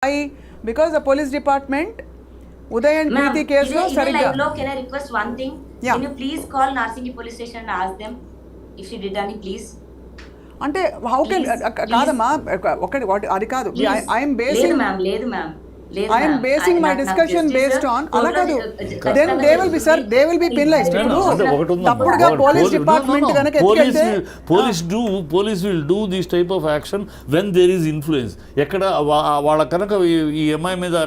Why? Because the police department, Uday and Preeti case lo sarigga. Can I request one thing? Yeah. Can you please call Narsingi police station and ask them if she did any, please? అంటే how can కాదమ్మా ఒకటి అది కాదు I'm basing I'm basing my discussion based on అలా కాదు then they will be sir they will be penalised తప్పుడుగా police department గనుక ఎత్తుకెళ్తే police will do this type of action when there is influence ఎక్కడ వాళ్ళ కనుక ఈ ఎంఐ మీద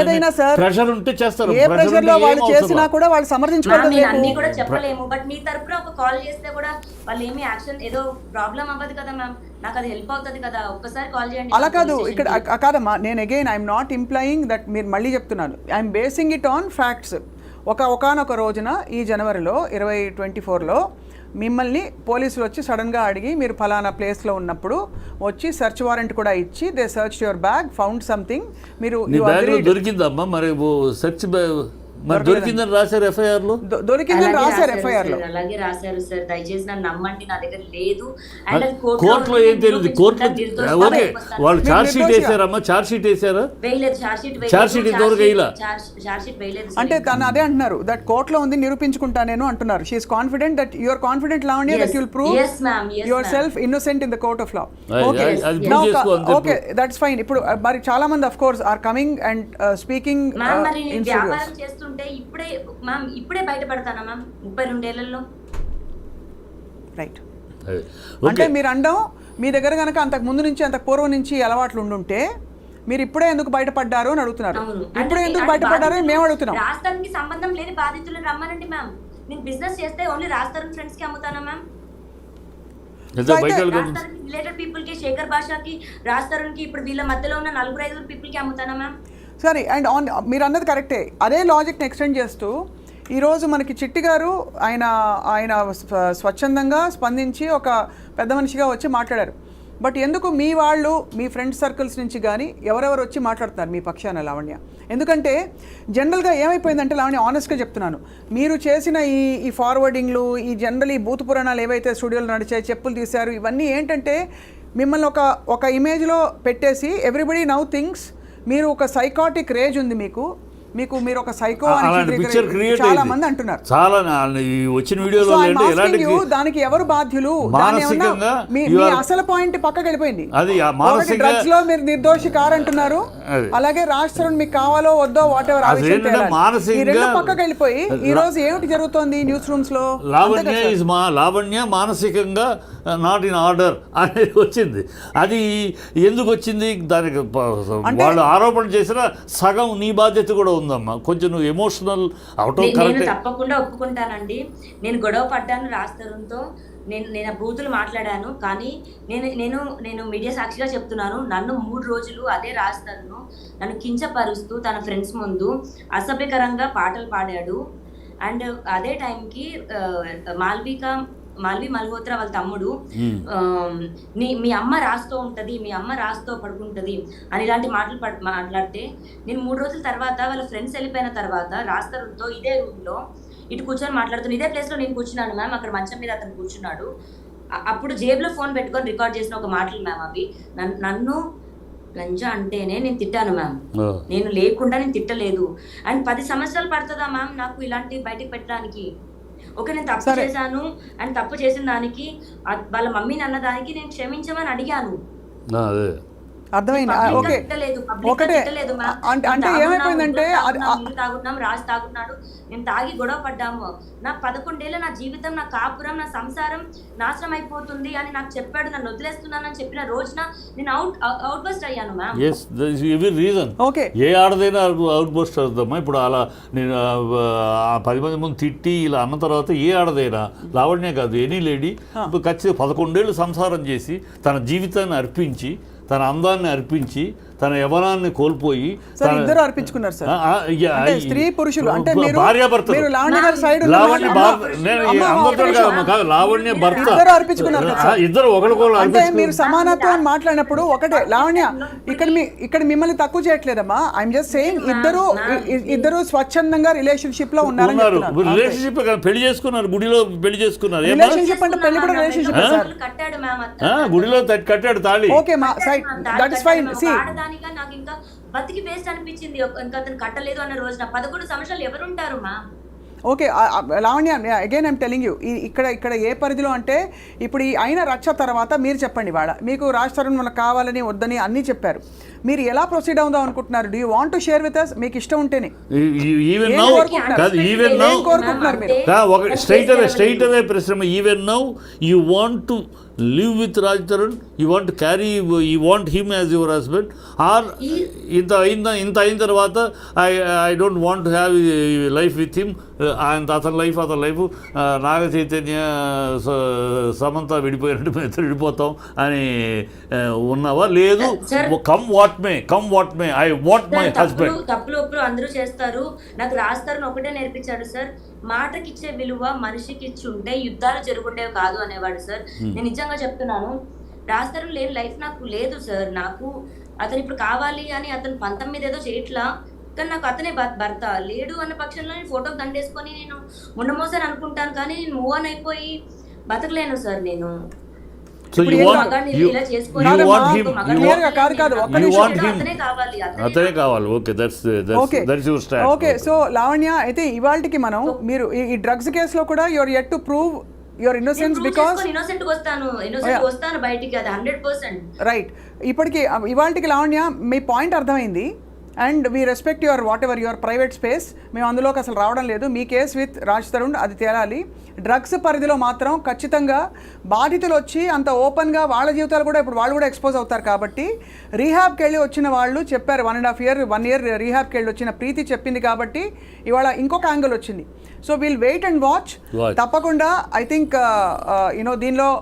ఏదైనా సార్ ప్రెషర్ ఉంటే చేస్తారు ఏ ప్రెషర్ లో వాళ్ళు చేసినా కూడా వాళ్ళు సమర్థించుకోవడం అన్ని కూడా చెప్పలేము బట్ మీ తరపున ఒక కాల్ చేస్తే కూడా వాళ్ళు ఏమి యాక్షన్ ఏదో ప్రాబ్లం అవ్వదు కదా మ్యామ్ నాకు అది హెల్ప్ అవుతుంది కదా ఒక్కసారి కాల్ చేయండి అలా కాదు ఇక్కడ కాదమ్మా నేను again I'm not employing that మీరు మళ్ళీ చెప్తున్నాను I'm basing it on facts ఒకనొక రోజున ఈ జనవరిలో 2024లో మిమ్మల్ని పోలీసులు వచ్చి సడన్గా అడిగి మీరు ఫలానా ప్లేస్లో ఉన్నప్పుడు వచ్చి సెర్చ్ వారెంట్ కూడా ఇచ్చి they search your bag found something మీరు దొరికిందమ్మా మరి సెర్చ్ మరి దొరికిందని రాశారు ఎఫ్ఐఆర్ లో దొరికిందని రాశారు ఎఫ్ఐఆర్ లో అలాగే రాశారు సార్ దయచేసి నన్ను నమ్మండి నా దగ్గర లేదు కోర్టులో ఏం తెలియదు కోర్టులో ఓకే వాళ్ళు ఛార్జ్ షీట్ వేసారమ్మా ఛార్జ్ షీట్ వేసారా వేయలేదు ఛార్జ్ షీట్ ఇంతవరకు వేయలా ఛార్జ్ షీట్ వేయలేదు అంటే తను అదే అంటున్నారు దట్ కోర్టులో ఉంది నిరూపించుకుంటా నేను అంటున్నారు she is confident that you are confident Lavanya that you will prove yourself innocent in the court of law okay that's fine ఇప్పుడు మరి చాలా మంది of course are coming and speaking in వ్యాపారం చేస్తుంటే ఇప్పుడే బయటపడతానా మ్యామ్ 32 ఏళ్లలో రైట్ అంటే మీరు అండం మీ దగ్గర కనుక అంతకు ముందు నుంచి అంతకు పూర్వం నుంచి అలవాట్లు ఉండుంటే మీరు ఇప్పుడే ఎందుకు బయటపడ్డారు అని అడుగుతున్నారు ఇప్పుడే ఎందుకు బయటపడ్డారు అని మేము అడుగుతున్నాం రాష్ట్రానికి సంబంధం లేని బాధితులను రమ్మనండి మ్యామ్ నేను బిజినెస్ చేస్తే ఓన్లీ రాష్ట్రం ఫ్రెండ్స్ కి అమ్ముతానా మ్యామ్ రిలేటెడ్ పీపుల్ కి శేఖర్ భాషకి రాష్ట్రానికి ఇప్పుడు వీళ్ళ మధ్యలో ఉన్న 4-5 పీపుల్ కి అమ్ముతానా మ్యామ్ సరే అండ్ ఆన్ మీరు అన్నది కరెక్టే అదే లాజిక్ని ఎక్స్టెండ్ చేస్తూ ఈరోజు మనకి చిట్టి గారు ఆయన స్వచ్ఛందంగా స్పందించి ఒక పెద్ద మనిషిగా వచ్చి మాట్లాడారు బట్ ఎందుకు మీ వాళ్ళు మీ ఫ్రెండ్ సర్కిల్స్ నుంచి కానీ ఎవరెవరు వచ్చి మాట్లాడుతున్నారు మీ పక్షాన లావణ్య ఎందుకంటే జనరల్గా ఏమైపోయిందంటే లావణ్య ఆనెస్ట్గా చెప్తున్నాను మీరు చేసిన ఈ ఫార్వర్డింగ్లు ఈ జనరల్ ఈ బూత్ పురాణాలు ఏవైతే స్టూడియోలు నడిచాయి చెప్పులు తీశారు ఇవన్నీ ఏంటంటే మిమ్మల్ని ఒక ఇమేజ్లో పెట్టేసి ఎవ్రీబడి నౌ థింగ్స్ మీరు ఒక సైకాటిక్ రేజ్ ఉంది మీరు ఒక సైకో చాలా మంది అంటున్నారు చాలా వచ్చిన వీడియోలో దానికి ఎవరు బాధ్యులు మీ అసలు పాయింట్ పక్కకి వెళ్ళిపోయింది డ్రగ్స్ లో మీరు నిర్దోషి కారంటున్నారు అలాగే రాష్ట్రం మీకు కావాలో వద్దో వాట్ ఎవర్ పక్కకి వెళ్ళిపోయి ఈ రోజు ఏమిటి జరుగుతోంది న్యూస్ రూమ్స్ లో లావణ్య మానసికంగా నాట్ ఇన్ ఆర్డర్ అనేది వచ్చింది అది ఎందుకు వచ్చింది దానికి వాళ్ళు ఆరోపణ చేసిన సగం నీ బాధ్యత కూడా ఉందమ్మా కొంచెం నువ్వు ఎమోషనల్ నేను తప్పకుండా ఒప్పుకుంటానండి నేను గొడవ పడ్డాను రాస్తరుతో నేను బూతులు మాట్లాడాను కానీ నేను మీడియా సాక్షిగా చెప్తున్నాను నన్ను 3 రోజులు అదే రాస్తాను నన్ను కించపరుస్తూ తన ఫ్రెండ్స్ ముందు అసభ్యకరంగా పాటలు పాడాడు అండ్ అదే టైంకి మాల్వి మల్హోత్రా వాళ్ళ తమ్ముడు మీ అమ్మ రాస్తూ ఉంటది మీ అమ్మ రాస్తూ పడుకుంటది అని ఇలాంటి మాటలు మాట్లాడితే నేను 3 రోజుల తర్వాత వాళ్ళ ఫ్రెండ్స్ వెళ్ళిపోయిన తర్వాత రాస్తారుతో ఇదే రూమ్ లో ఇటు కూర్చొని మాట్లాడుతున్నా ఇదే ప్లేస్ లో నేను కూర్చున్నాను మ్యామ్ అక్కడ మంచం మీద అతను కూర్చున్నాడు అప్పుడు జేబులో ఫోన్ పెట్టుకొని రికార్డ్ చేసిన ఒక మాటలు మ్యామ్ అవి నన్ను లంజ అంటేనే నేను తిట్టాను మ్యామ్ నేను లేకుండా నేను తిట్టలేదు అండ్ 10 సంవత్సరాలు పడుతుందా మ్యామ్ నాకు ఇలాంటి బయటకు పెట్టడానికి ఓకే నేను తప్పు చేశాను అండ్ తప్పు చేసిన దానికి వాళ్ళ మమ్మీని అన్న దానికి నేను క్షమించమని అడిగాను అర్థమైంది ఓకే ఒకటే అంటే ఏమైపోయిందంటే తాగుతున్నాం రాజు తాగుతున్నాడు మేము తాగి గొడవ పడ్డాము నా 11 ఏళ్ళ నా జీవితం నా కాపురం నా సంసారం నాశనం అయిపోతుంది అని నాకు చెప్పాడు నన్ను వదిలేస్తున్నానని చెప్పిన రోజున నేను అవుట్ బస్ట్ అయ్యాను మ్యామ్ రీజన్ ఓకే ఏ ఆడదైనా అవుట్ బస్ట్ అవుతామా ఇప్పుడు అలా నేను 10 మంది ముందు తిట్టి ఇలా అన్న తర్వాత ఏ ఆడదైనా లావణ్య కాదు ఎనీ లేడీ ఖచ్చితంగా 11 ఏళ్ళు సంసారం చేసి తన జీవితాన్ని అర్పించి తన అందాన్ని అర్పించి తన యవనాన్ని కోల్పోయి ఇద్దరు అర్పించుకున్నారు సార్ స్త్రీ పురుషులు అంటే భార్యాభర్త లావణ్య భర్త ఇద్దరు ఒకరికొకరు అంటే మీరు సమానత్వం మాట్లాడినప్పుడు ఒకటే లావణ్య ఇక్కడ మిమ్మల్ని తక్కువ చేయట్లేదమ్మా ఐఎమ్ జస్ట్ సేయింగ్ ఇద్దరు స్వచ్ఛందంగా రిలేషన్షిప్ లో ఉన్నారు రిలేషన్షిప్ పెళ్లి చేసుకున్నారు గుడిలో పెళ్లి చేసుకున్నారు రిలేషన్షిప్ అంటే పెళ్లి కూడా రిలేషన్షిప్ గుడిలో కట్టాడు తాళి ఓకే మా side that is fine see నాకు ఇంకా బతికి వేస్ట్ అనిపించింది. ఇంకా అతను కట్టలేదు అన్న రోజున 11 సంవత్సరాలు ఎవరుంటారు మా? Okay Lavanya, again I'm telling you, ఇక్కడ ఏ పరిధిలో అంటే ఇప్పుడు ఈ అయిన రచ్చ తర్వాత మీరు చెప్పండి, వాళ్ళ మీకు రాజ్ తరుణ్ మనకు కావాలని వద్దని అన్నీ చెప్పారు, మీరు ఎలా ప్రొసీడ్ అవుదాం అనుకుంటున్నారు? Do you want to share with us? మీకు ఇష్టం ఉంటేనే ఈవెన్ ఏం నౌ కోరుకుంటున్నారు? ఈవెన్ నౌ ఏం కోరుకుంటున్నారు మీరు? స్ట్రైట్ అవే ప్రశ్న, even now you want to live with Raj Tarun, you want to carry, you want him as your husband, or ఇంత అయిన తర్వాత I don't want to have life with him, అతని life Naga Chaitanya Samantha విడిపోయినట్టు మేము ఇద్దరు విడిపోతాం అని ఉన్నావా? లేదు, come what may I want my husband. తప్పులు ఒప్పులు అందరూ చేస్తారు. నాకు రాజ్ తరుణ్ ఒకటే నేర్పించాడు సార్, మాటకిచ్చే విలువ మనిషికి ఇచ్చి ఉంటే యుద్ధాలు జరుగుండేవి కాదు అనేవాడు సార్. నేను నిజంగా చెప్తున్నాను, రాజ్ తరుణ్ లేని లైఫ్ నాకు లేదు సార్. నాకు అతను ఇప్పుడు కావాలి అని అతను 19 ఏదో చేయట్లా, కానీ నాకు అతనే భర్త. లేడు అన్న పక్షంలో నేను ఫోటోకి దండేసుకొని నేను ఉండమోసారి అనుకుంటాను, కానీ నేను మూవ్ ఆన్ అయిపోయి బతకలేను సార్ నేను. So you want him, అతనే కావాలి. Okay, that's your stand. Okay, so Lavanya, అయితే ఇవాల్టికి మనం మీరు ఈ డ్రగ్స్ కేసులో కూడా your yet to prove your innocence, because innocent వస్తాను బయటికి, అది 100%. రైట్. ఇప్పటికి ఇవాల్టికి లావణ్య మీ పాయింట్ అర్థమైంది, and we respect your what ever your private space. మేము అందులోకి అసలు రావడం లేదు. మీ కేసు విత్ రాజ్ తరుణ్ అది తేలాలి. డ్రగ్స్ పరిధిలో మాత్రం ఖచ్చితంగా బాధితులు వచ్చి అంత ఓపెన్గా వాళ్ళ జీవితాలు కూడా ఇప్పుడు వాళ్ళు కూడా ఎక్స్పోజ్ అవుతారు కాబట్టి, రీహాబ్కి వెళ్ళి వచ్చిన వాళ్ళు చెప్పారు, 1.5 year రీహాబ్కి వెళ్ళి వచ్చిన ప్రీతి చెప్పింది కాబట్టి ఇవాళ ఇంకొక యాంగిల్ వచ్చింది. So we'll wait and watch. తప్పకుండా ఐ థింక్ దీనిలో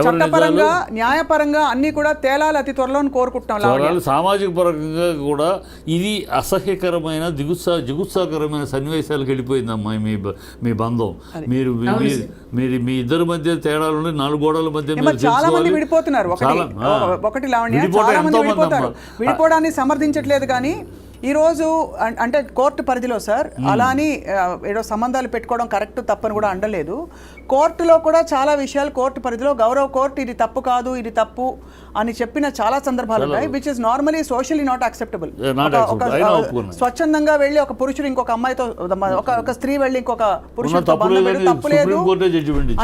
చట్టపరంగా న్యాయపరంగా అన్ని కూడా తేలాలి అతి త్వరలో కోరుకుంటున్నాం. సామాజిక పరంగా కూడా ఇది అసహ్యకరమైన జిగుత్సాకరమైన సన్నివేశాలకు వెళ్ళిపోయిందమ్మా మీ బంధం. మీరు మీ ఇద్దరి మధ్య తేడాలు 4 గోడల మధ్య చాలా మంది విడిపోతున్నారు. ఒకటి లావణ్య, చాలా మంది విడిపోతారు. విడిపోవడాన్ని సమర్థించట్లేదు, కానీ ఈరోజు అంటే కోర్టు పరిధిలో సార్ అలా అని ఏదో సంబంధాలు పెట్టుకోవడం కరెక్ట్ తప్పని కూడా అండలేదు. కోర్టులో కూడా చాలా విషయాలు కోర్టు పరిధిలో గౌరవ కోర్టు ఇది తప్పు కాదు, ఇది తప్పు అని చెప్పిన చాలా సందర్భాలు ఉన్నాయి, which is normally socially not acceptable. స్వచ్ఛందంగా వెళ్ళి ఒక పురుషుడు ఇంకొక అమ్మాయితో, ఒక స్త్రీ వెళ్ళి ఇంకొక పురుషుడితో బంధం వెళ్ళి తప్పులేదు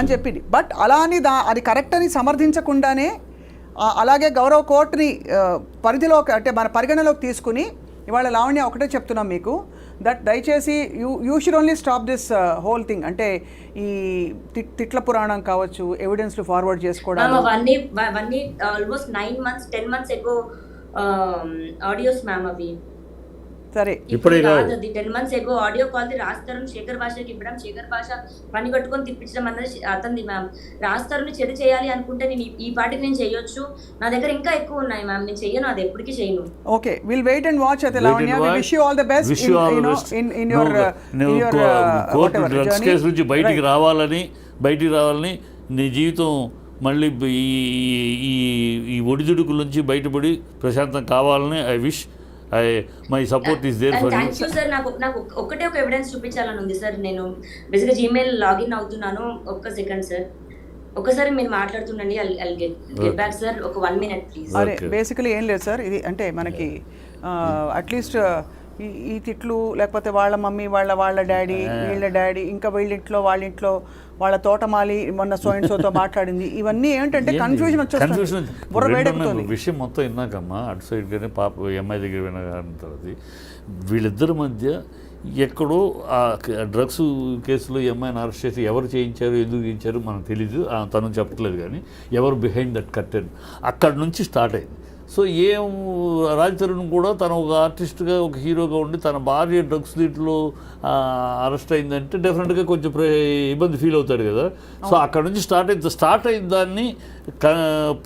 అని చెప్పింది. బట్ అలా అని అది కరెక్ట్ అని సమర్థించకుండానే అలాగే గౌరవ కోర్టుని పరిధిలోకి అంటే మన పరిగణలోకి తీసుకుని ఇవాళ లావణ్య ఒకటే చెప్తున్నాం మీకు, దట్ దయచేసి you should only stop this whole thing. అంటే ఈ తిట్ల పురాణం కావచ్చు, ఎవిడెన్స్లు ఫార్వర్డ్ చేసుకోవడం, almost 9 months 10 months ago audios ma'am అవి. సరే, ఇప్పుడు 10 months ago audio call Raj Tarun Shekhar భాషకి ఇవ్వడం, శేఖర్ భాష పని కట్టుకొని తిప్పించడం అన్నది అతనిది మ్యామ్. రాజ్ తరుణ్ చెడు చేయాలి అనుకుంటే నేను ఈ పాటికి నేను చేయొచ్చు, నా దగ్గర ఇంకా ఎక్కువ ఉన్నాయి మ్యామ్, నేను చెయ్యను, అది ఎప్పటికీ చేయను. Okay, will wait and watch. అయితే Lavanya, we wish you all the best in your drugs case నుంచి బయటికి రావాలని నీ జీవితం మళ్ళీ ఈ ఒడిదుడుకుల నుంచి బయటపడి ప్రశాంతం కావాలని I wish. My support is there for you sir. నాకు ఒకటే ఒక ఎవిడెన్స్ చూపించాలని ఉంది సార్. నేను బేసిక్గా జీమెయిల్ లాగిన్ అవుతున్నాను. ఒక్క సెకండ్ సార్, ఒకసారి మీరు మాట్లాడుతుండండి. I'll get back sir. ఒక 1 minute ప్లీజ్. అరే బేసికలీ ఏం లేదు సార్, ఇది అంటే మనకి అట్లీస్ట్ ఈ తిట్లు లేకపోతే వాళ్ళ మమ్మీ వాళ్ళ డాడీ వీళ్ళ డాడీ ఇంకా వీళ్ళింట్లో వాళ్ళ తోటమాలి మొన్న సోతో మాట్లాడింది, ఇవన్నీ ఏంటంటే కన్ఫ్యూజన్ వచ్చేస్తుంది, బుర్ర వేడెక్కుతుంది. విషయం మొత్తం విన్నాకమ్మా అటు సైడ్ కానీ పాప అమ్మాయి దగ్గర విన్నా తర్వాత వీళ్ళిద్దరి మధ్య ఎక్కడో ఆ డ్రగ్స్ కేసులో అమ్మాయిని అరెస్ట్ చేసి ఎవరు చేయించారు, ఎందుకు చేయించారు మనకు తెలీదు, తను చెప్పట్లేదు, కానీ ఎవరు బిహైండ్ దట్ కర్టెన్ అక్కడ నుంచి స్టార్ట్ అయింది. సో రాజ్ తరుణ్ కూడా తను ఒక ఆర్టిస్ట్గా ఒక హీరోగా ఉండి తన భార్య డ్రగ్స్ దీంట్లో అరెస్ట్ అయిందంటే డెఫినెట్గా కొంచెం ఇబ్బంది ఫీల్ అవుతాడు కదా. సో అక్కడ నుంచి స్టార్ట్ అయిన దాన్ని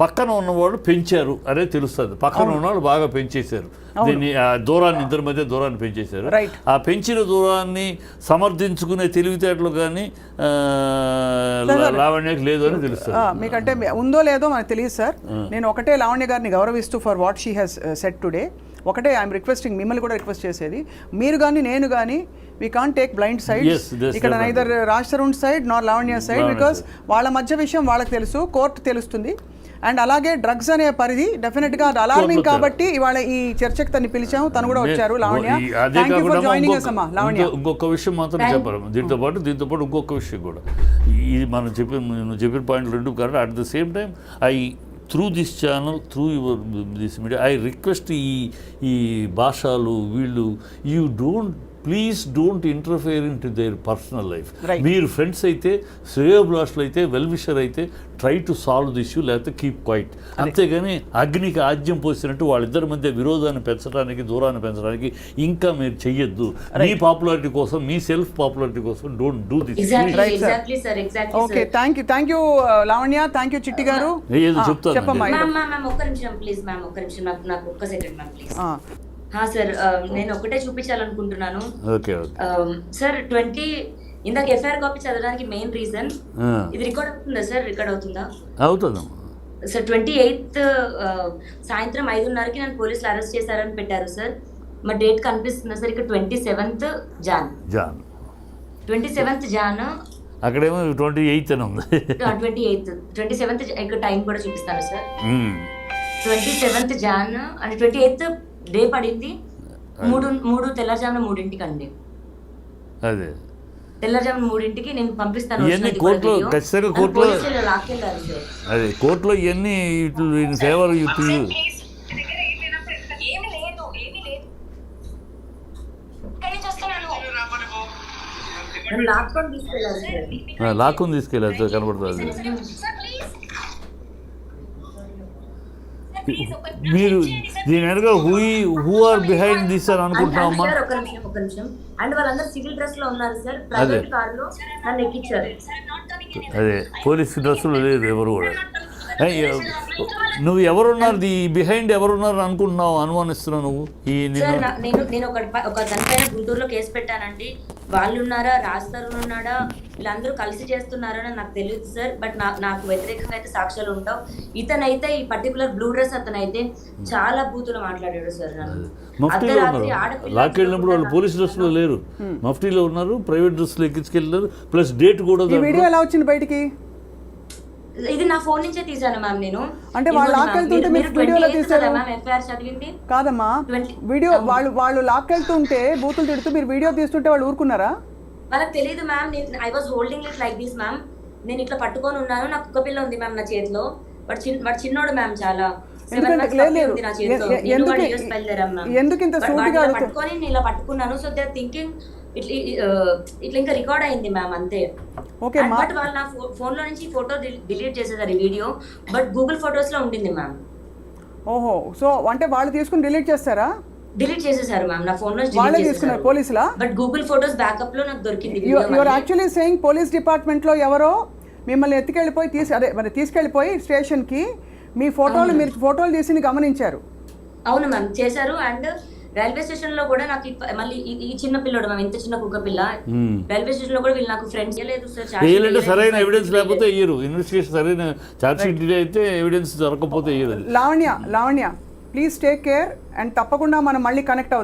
పక్కన ఉన్నవాళ్ళు పెంచారు అనే తెలుస్తుంది. పక్కన ఉన్నవాళ్ళు బాగా పెంచేశారు దీన్ని, దూరాన్ని ఇద్దరి మధ్య దూరాన్ని పెంచేశారు. ఆ పెంచిన దూరాన్ని సమర్థించుకునే తెలివితేటలు కానీ లావణ్యకి లేదు అని తెలుస్తుంది. మీకంటే ఉందో లేదో మనకు తెలియదు సార్. నేను ఒకటే లావణ్య గారిని గౌరవిస్తూ for what she has said today ఒకటే ఐఎమ్ రిక్వెస్టింగ్, మిమ్మల్ని కూడా రిక్వెస్ట్ చేసేది, మీరు కానీ నేను కానీ we can take blind sides. ఇక్కడ neither Raj Tarun side nor Lavanya side, because వాళ్ళ మధ్య విషయం వాళ్ళకి తెలుసు, కోర్టు తెలుస్తుంది. అండ్ అలాగే డ్రగ్స్ అనే పరిధి డెఫినెట్ గా అది అలార్మింగ్ కాబట్టి ఇవాళ ఈ చర్చకు తను పిలిచాము, తను కూడా వచ్చారు. లావణ్య, అదే థ్యాంక్ యూ ఫర్ కాకుండా జాయినింగ్ us అమ్మా. లావణ్య, ఇంకొక విషయం మాత్రం చెప్పాలి దీంతో పాటు ఇంకొక విషయం కూడా, ఇది మనం చెప్పిన పాయింట్ రెండు correct. At the same time through this channel, through your this media, I request ఈ భాషలు వీళ్ళు, please don't interfere in to their personal life. మీరు ఫ్రెండ్స్ అయితే, శ్రేయోభిలాషులు అయితే, వెల్ విషర్ అయితే try to solve the issue, లేకపోతే కీప్ క్వైట్. అంతేగాని అగ్నికి ఆజ్యం పోసినట్టు వాళ్ళిద్దరి మధ్య విరోధాన్ని పెంచడానికి, దూరాన్ని పెంచడానికి ఇంకా మీరు చెయ్యొద్దు. మీ పాపులారిటీ కోసం, మీ సెల్ఫ్ పాపులారిటీ కోసం don't do this. Okay, thank you Lavanya, thank you చిట్టి గారు. ఏదో చెప్తాను. చెప్పమ్మా. ఒక్క నిమిషం ప్లీజ్ మ్యామ్, ఒక్క నిమిషం, నాకు ఒక్క సెకండ్ మ్యామ్ ప్లీజ్. సార్ నేను ఒకటే చూపించాలనుకుంటున్నాను సార్. 20 ఇందాక ఎఫ్ఐఆర్ కాపీ చదవడానికి మెయిన్ రీజన్ ఇది. రికార్డ్ అవుతుందా సార్? రికార్డ్ అవుతుందా? అవుతుంది సార్. 28th సాయంత్రం 5:30కి నన్ను పోలీసులు అరెస్ట్ చేశారని పెట్టారు సార్. మా డేట్ కనిపిస్తుందా సార్? ఇక్కడ 27th జాన్. 27th John. అక్కడేమో 28 అని ఉంది. 27th ఇక్కడ టైం కూడా చూపిస్తాను సార్. 27th జాన్ అంటే 28th డే పడింది. 3 తెల్లజామున 3ంటికి అండి. అదే తెల్లజామున 3ంటికి నేను పంపిస్తాను. కోర్టులో ఖచ్చితంగా కోర్టులో అదే కోర్టులో ఇవన్నీ సేవలు లాక్కుని తీసుకెళ్ళారు సార్. కనబడుతుంది. మీరు దీని వెనక హూ ఆర్ బిహైండ్ దిస్ అని అనుకుంటున్నామా? ఒక నిమిషం. అండ్ వాళ్ళందరూ సివిల్ డ్రెస్ లో ఉన్నారు సార్. ప్రైవేట్ కార్లో నన్ను ఎక్కించారు. అదే పోలీస్ డ్రెస్సులు లేదు ఎవరు కూడా. నువ్వు ఎవరున్నారు, బిహైండ్ ఎవరున్నారు అనుకుంటున్నావు, అనుమానిస్తున్నావు నువ్వు? నేను ఒక దానిపైన గుంటూరులో కేసు పెట్టానండి. వాళ్ళు ఉన్నారా, రాస్తారు ఉన్నాడా, వీళ్ళందరూ కలిసి చేస్తున్నారని నాకు తెలియదు సార్. బట్ నాకు వ్యతిరేకంగా అయితే సాక్ష్యాలు ఉండవు. ఇతనైతే ఈ పర్టికులర్ బ్లూ డ్రెస్ అతనైతే చాలా బూతులు మాట్లాడాడు సార్. లాక్కెళ్ళినప్పుడు వాళ్ళు పోలీస్ డ్రెస్ లో లేరు, మఫ్టీలో ఉన్నారు, ప్రైవేట్ డ్రెస్ లో ఎక్కించుకెళ్ళారు. ప్లస్ డేట్ కూడా. వీడియో ఎలా వచ్చింది బయటికి? ఇది నా ఫోన్ నుంచే తీసాను మ్యామ్. నేను అంటే వాళ్ళు లాక్కెళ్తుంటే మీరు వీడియోలో తీసారు మ్యామ్. ఎఫ్ఐఆర్ చదివింది కాదమ్మా. వీడియో వాళ్ళు లాక్కెళ్తుంటే బూతులు తిడుతూ మీరు వీడియో తీస్తుంటే వాళ్ళు ఊరుకున్నారా? వాళ్ళకి తెలియదు ma'am. I was holding it like this ma'am. నేను ఇట్లా పట్టుకొని ఉన్నాను. నాకు కుక్క పిల్ల ఉంది మ్యామ్ నా చేతిలో. బట్ చిన్నోడు మ్యామ్, చాలా పట్టుకొని నేను ఇలా పట్టుకున్నాను. సో దే ఆర్ థింకింగ్ ఇట్లా ఇంకా రికార్డ్ అయింది మ్యామ్, అంతే. బట్ వాళ్ళు నా ఫోన్ లో నుంచి ఫోటో డిలీట్ చేసేసారు ఈ వీడియో. బట్ గూగుల్ ఫొటోస్ లో ఉండింది మ్యామ్. ఓహో, సో అంటే వాళ్ళు తీసుకుని డిలీట్ చేస్తారా? డిలీట్ చేసేసారు మ్యామ్ నా ఫోన్ లో. వాళ్ళే తీసుకున్నారు పోలీసులా? బట్ గూగుల్ ఫొటోస్ బ్యాకప్ లో నాకు దొరికింది. You are actually saying police department లో ఎవరో మిమ్మల్ని ఎత్తుకెళ్ళిపోయి తీసుకెళ్ళిపోయి స్టేషన్ కి మీ ఫోటోలు, మీరు ఫోటోలు తీసి గమనించారు? అవును మ్యామ్, చేశారు. అండ్ రైల్వే స్టేషన్ లో కూడా నాకు మళ్ళీ ఈ చిన్న పిల్లడు మ్యామ్, ఇంత చిన్న కుక్క పిల్ల, రైల్వే స్టేషన్ లో కూడా వీళ్ళు నాకు ఫ్రెండ్స్ లేదు సార్. సరైన ఎవిడెన్స్ లేకపోతే ఇయ్యరు. ఇన్వెస్టిగేషన్ సరైన చార్జ్ షీట్ డిలే అయితే ఎవిడెన్స్ దొరకకపోతే ఇయ్యరు. Lavanya please take care. And తప్పకుండా మనం మళ్ళీ కనెక్ట్ అవుదాం.